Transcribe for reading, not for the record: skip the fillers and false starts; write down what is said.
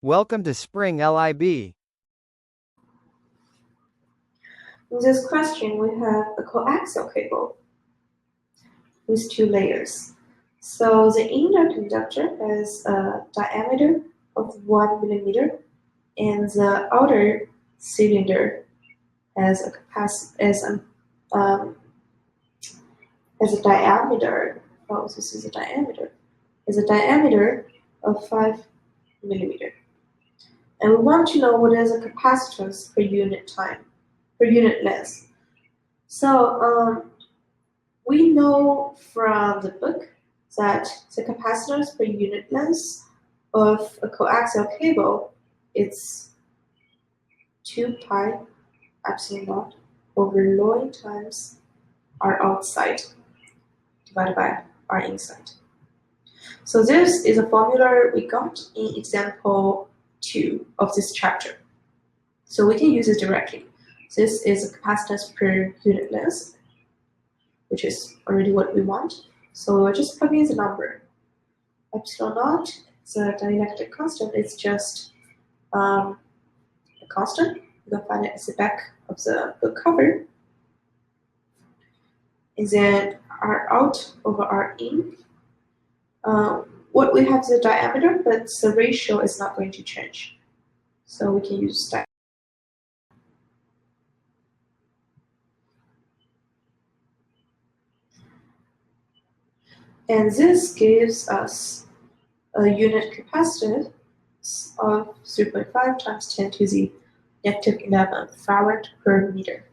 Welcome to Spring Lib. In this question, we have a coaxial cable with 2 layers. So the inner conductor has a diameter of 1 millimeter, and the outer cylinder has a diameter. Oh, this is a diameter. Has a diameter of 5 millimeter. And we want to know what is the capacitance per unit length. So we know from the book that the capacitance per unit length of a coaxial cable is 2 pi epsilon naught over ln times R outside divided by R inside. So this is a formula we got in example 2 of this chapter. So we can use it directly. This is the capacitance per unit length, which is already what we want. So we'll just plug in the number. Epsilon naught, the dielectric constant, is just a constant. You can find it at the back of the book cover. And then R out over R in. What we have is the diameter, but the ratio is not going to change. So we can use that. And this gives us a unit capacitance of 3.5 times 10 to the negative 11 farad per meter.